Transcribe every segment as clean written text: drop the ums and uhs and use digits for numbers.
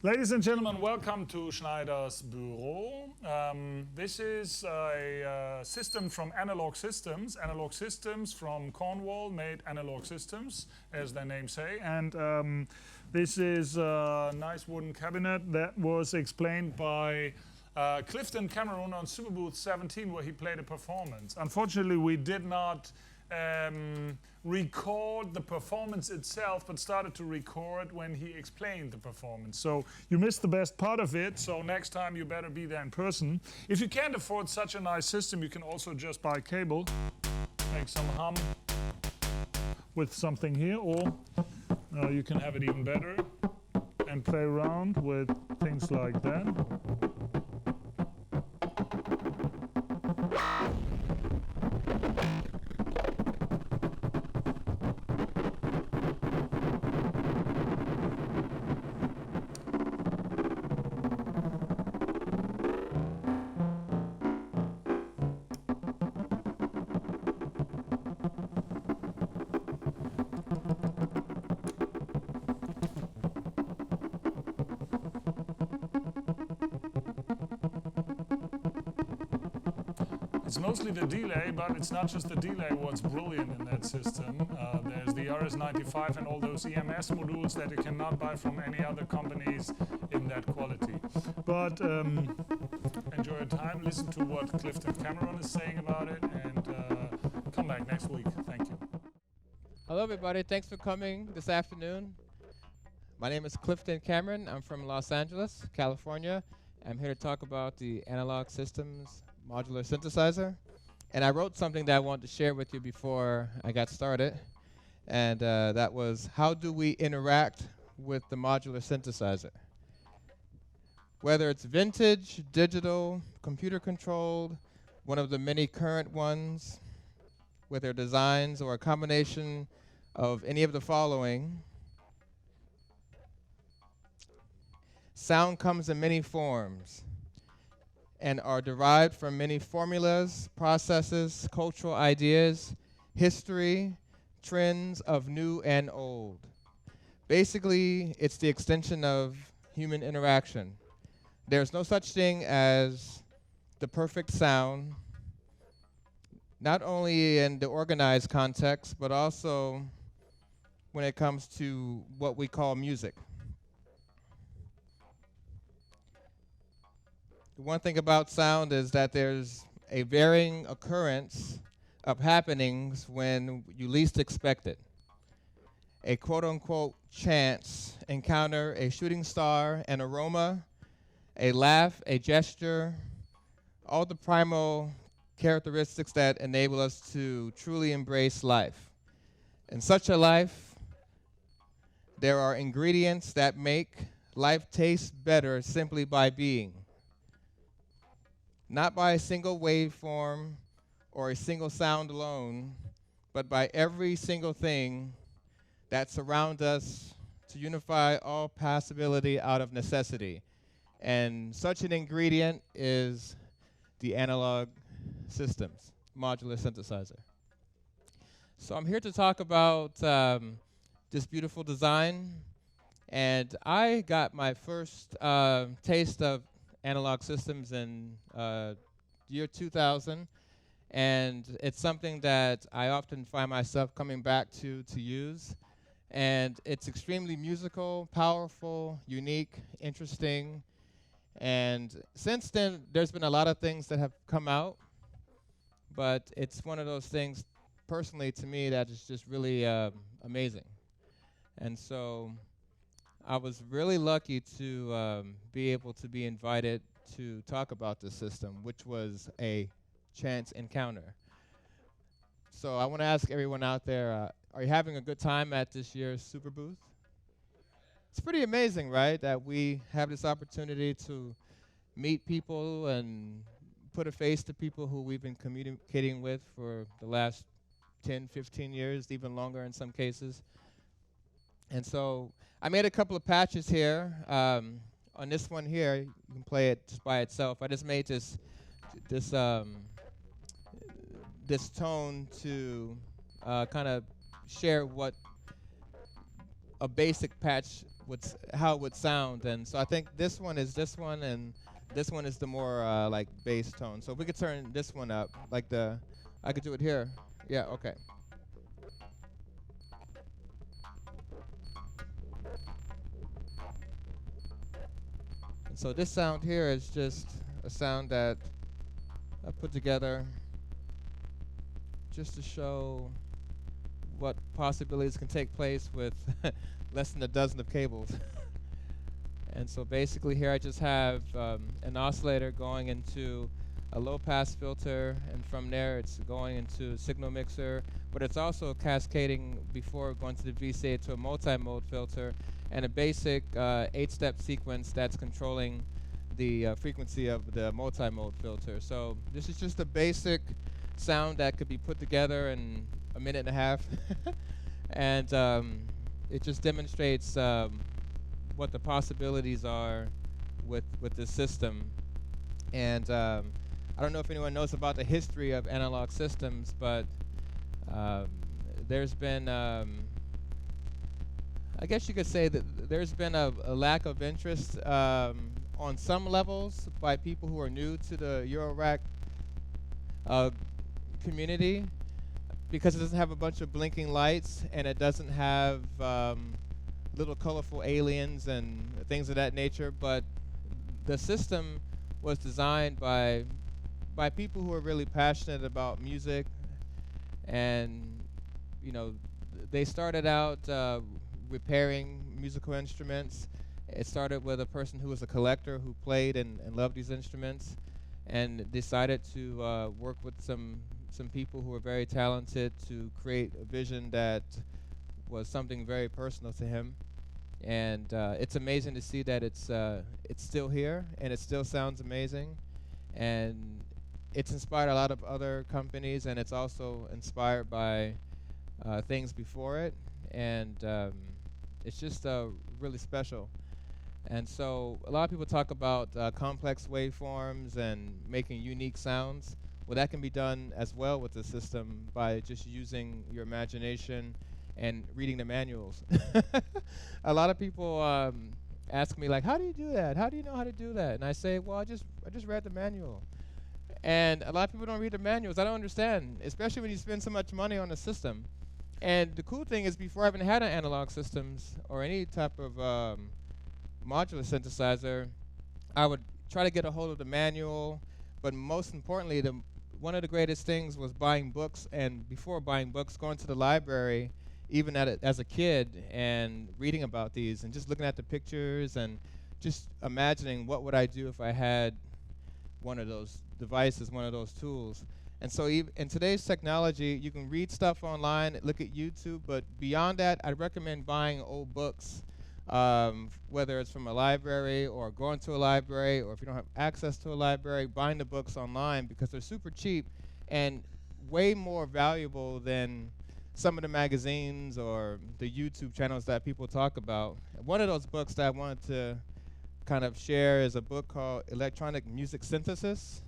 Ladies and gentlemen, welcome to Schneider's Bureau. This is a system from Analogue Systems. Analogue Systems from Cornwall made Analogue Systems, as their name say. And this is a nice wooden cabinet that was explained by Clifton Cameron on Superbooth 17, where he played a performance. Unfortunately, we did not record the performance itself, but started to record when he explained the performance. So you missed the best part of it, so next time you better be there in person. If you can't afford such a nice system, you can also just buy a cable, make some hum with something here, or you can have it even better and play around with things like that. It's mostly the delay, but it's not just the delay what's brilliant in that system. There's the RS-95 and all those EMS modules that you cannot buy from any other companies in that quality. But enjoy your time, listen to what Clifton Cameron is saying about it, and come back next week. Thank you. Hello everybody, thanks for coming this afternoon. My name is Clifton Cameron. I'm from Los Angeles, California. I'm here to talk about the Analogue Systems Modular Synthesizer. And I wrote something that I wanted to share with you before I got started. And that was, how do we interact with the modular synthesizer? Whether it's vintage, digital, computer controlled, one of the many current ones with their designs, or a combination of any of the following. Sound comes in many forms and are derived from many formulas, processes, cultural ideas, history, trends of new and old. Basically, it's the extension of human interaction. There's no such thing as the perfect sound, not only in the organized context, but also when it comes to what we call music. The one thing about sound is that there's a varying occurrence of happenings when you least expect it. A quote-unquote chance encounter, a shooting star, an aroma, a laugh, a gesture, all the primal characteristics that enable us to truly embrace life. In such a life, there are ingredients that make life taste better simply by being. Not by a single waveform or a single sound alone, but by every single thing that surrounds us to unify all possibility out of necessity. And such an ingredient is the Analogue Systems Modular Synthesizer. So I'm here to talk about this beautiful design. And I got my first taste of Analogue Systems in year 2000, and it's something that I often find myself coming back to use. And it's extremely musical, powerful, unique, interesting. And since then, there's been a lot of things that have come out, but it's one of those things, personally to me, that is just really amazing. And so I was really lucky to be able to be invited to talk about this system, which was a chance encounter. So I want to ask everyone out there, are you having a good time at this year's Superbooth? It's pretty amazing, right, that we have this opportunity to meet people and put a face to people who we've been communicating with for the last 10, 15 years, even longer in some cases. And so I made a couple of patches here. On this one here, you can play it just by itself. I just made this tone to kind of share what a basic patch how it would sound. And so I think this one is this one, and this one is the more like bass tone. So if we could turn this one up, like I could do it here. Yeah, okay. And so this sound here is just a sound that I put together just to show what possibilities can take place with less than a dozen of cables. And so basically here I just have an oscillator going into a low-pass filter, and from there it's going into a signal mixer, but it's also cascading before going to the VCA to a multi-mode filter, and a basic 8-step sequence that's controlling the frequency of the multi-mode filter. So this is just a basic sound that could be put together in a minute and a half. And it just demonstrates what the possibilities are with this system. And I don't know if anyone knows about the history of Analogue Systems, but there's been, I guess you could say that there's been a lack of interest on some levels by people who are new to the Eurorack community, because it doesn't have a bunch of blinking lights, and it doesn't have little colorful aliens and things of that nature. But the system was designed by people who are really passionate about music, and you know, they started out repairing musical instruments. It started with a person who was a collector who played and loved these instruments, and decided to work with some people who were very talented to create a vision that was something very personal to him. And it's amazing to see that it's still here, and it still sounds amazing, and it's inspired a lot of other companies, and it's also inspired by things before it, and it's just really special. And so a lot of people talk about complex waveforms and making unique sounds. Well, that can be done as well with the system by just using your imagination and reading the manuals. A lot of people ask me, like, how do you do that? How do you know how to do that? And I say, well, I just read the manual. And a lot of people don't read the manuals. I don't understand, especially when you spend so much money on a system. And the cool thing is, before I even had an Analogue Systems or any type of modular synthesizer, I would try to get a hold of the manual. But most importantly, one of the greatest things was buying books, and before buying books, going to the library, even as a kid, and reading about these, and just looking at the pictures, and just imagining what would I do if I had one of those devices, one of those tools. And so in today's technology, you can read stuff online, look at YouTube, but beyond that, I recommend buying old books, whether it's from a library or going to a library, or if you don't have access to a library, buying the books online, because they're super cheap and way more valuable than some of the magazines or the YouTube channels that people talk about. One of those books that I wanted to kind of share is a book called Electronic Music Synthesis.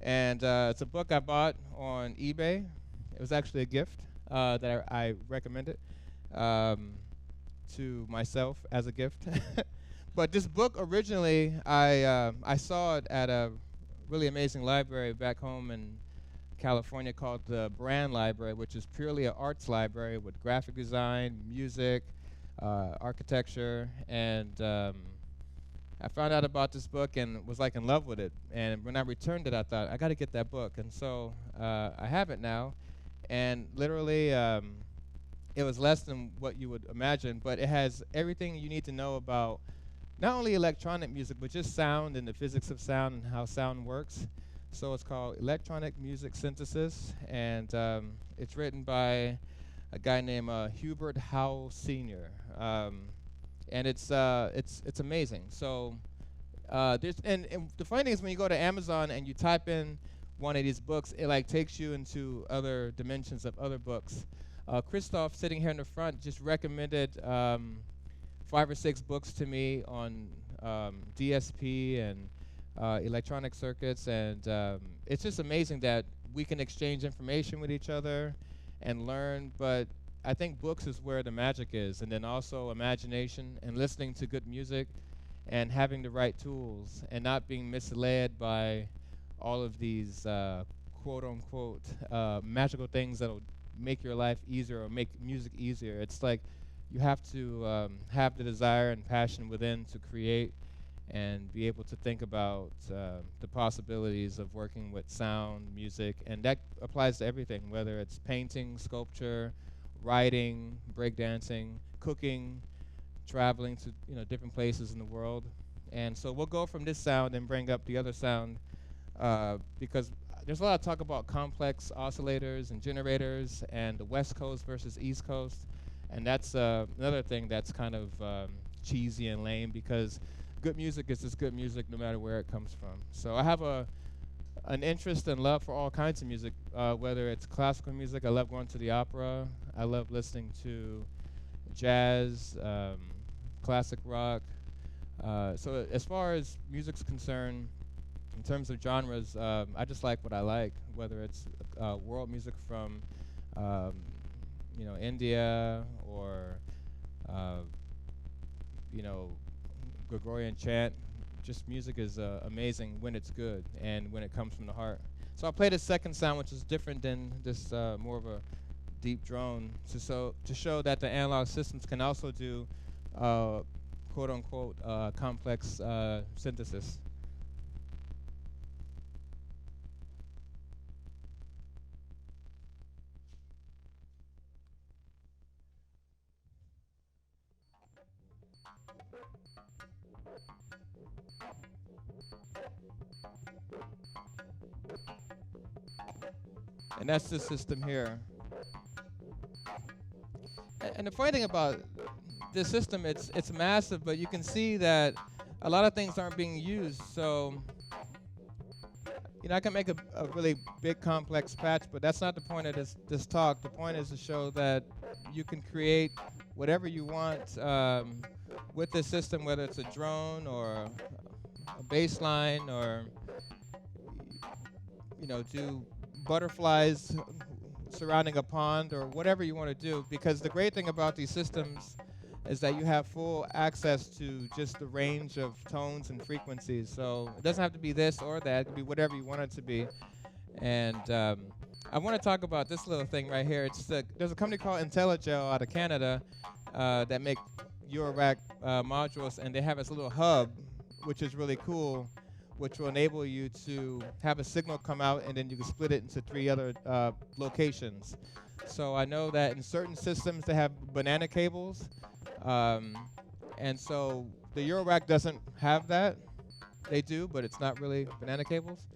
And it's a book I bought on eBay. It was actually a gift that I recommended to myself as a gift. But this book originally, I saw it at a really amazing library back home in California called the Brand Library, which is purely an arts library with graphic design, music, architecture, and I found out about this book and was like in love with it. And when I returned it, I thought, I got to get that book. And so I have it now. And literally, it was less than what you would imagine, but it has everything you need to know about not only electronic music, but just sound and the physics of sound and how sound works. So it's called Electronic Music Synthesis, and it's written by a guy named Hubert Howell Sr. And it's amazing. So there's and the funny thing is, when you go to Amazon and you type in one of these books, it like takes you into other dimensions of other books. Christoph, sitting here in the front, just recommended 5 or 6 books to me on DSP and electronic circuits, and it's just amazing that we can exchange information with each other and learn. But I think books is where the magic is, and then also imagination and listening to good music and having the right tools and not being misled by all of these quote unquote magical things that'll make your life easier or make music easier. It's like you have to have the desire and passion within to create and be able to think about the possibilities of working with sound, music, and that applies to everything, whether it's painting, sculpture, writing, breakdancing, cooking, traveling to different places in the world. And so we'll go from this sound and bring up the other sound because there's a lot of talk about complex oscillators and generators and the West Coast versus East Coast, and that's another thing that's kind of cheesy and lame because good music is just good music no matter where it comes from. So I have an interest and love for all kinds of music, whether it's classical music. I love going to the opera. I love listening to jazz, classic rock. So as far as music's concerned, in terms of genres, I just like what I like, whether it's world music from India or Gregorian chant. Just music is amazing when it's good and when it comes from the heart. So I'll play the second sound, which is different than this more of a deep drone, to show that the analog systems can also do quote unquote complex synthesis. And that's the system here. And the funny thing about this system, it's massive, but you can see that a lot of things aren't being used. So, I can make a really big complex patch, but that's not the point of this talk. The point is to show that you can create whatever you want with this system, whether it's a drone or a bass line or, do butterflies surrounding a pond or whatever you want to do, because the great thing about these systems is that you have full access to just the range of tones and frequencies. So it doesn't have to be this or that. It can be whatever you want it to be. And I want to talk about this little thing right here. There's a company called Intelligel out of Canada that make Eurorack modules, and they have this little hub, which is really cool, which will enable you to have a signal come out, and then you can split it into 3 other locations. So I know that in certain systems they have banana cables, and so the Eurorack doesn't have that. They do, but it's not really banana cables.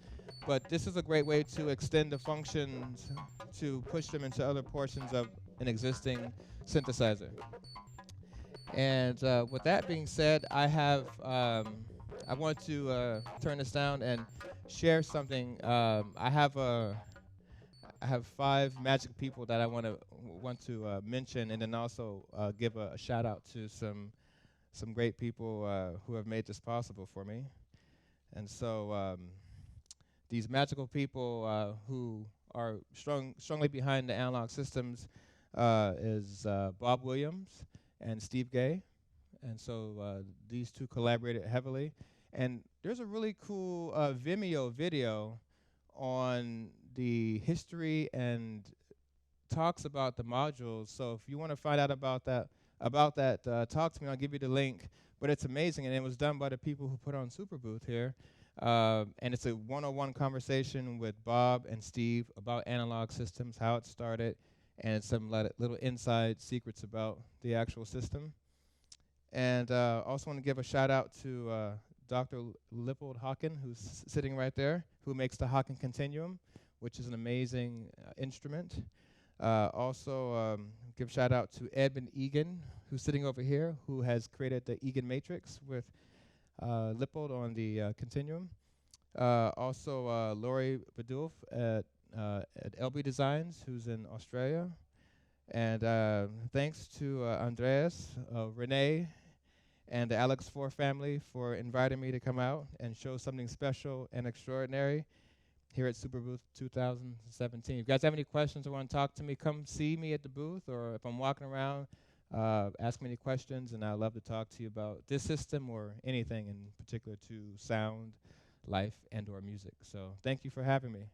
But this is a great way to extend the functions to push them into other portions of an existing synthesizer. And with that being said, I want to turn this down and share something. I have 5 magic people that I want to mention, and then also give a shout out to some great people who have made this possible for me. And so these magical people who are strongly behind the Analog Systems is Bob Williams and Steve Gay. And so these two collaborated heavily. And there's a really cool Vimeo video on the history and talks about the modules. So if you want to find out about that, talk to me. I'll give you the link. But it's amazing, and it was done by the people who put on Superbooth here. And it's a one-on-one conversation with Bob and Steve about Analog Systems, how it started, and some little inside secrets about the actual system. And also want to give a shout out to Dr. Lippold Hawken, who's sitting right there, who makes the Hawken Continuum, which is an amazing instrument. Also give shout out to Edmund Egan, who's sitting over here, who has created the Egan Matrix with Lippold on the Continuum. Also Laurie Badulf at LB Designs, who's in Australia. And thanks to Andreas, Renee, and the Alex 4 family for inviting me to come out and show something special and extraordinary. here at Super Booth 2017. If you guys have any questions or want to talk to me, come see me at the booth, or if I'm walking around, ask me any questions, and I'd love to talk to you about this system or anything in particular to sound, life, and or music. So thank you for having me.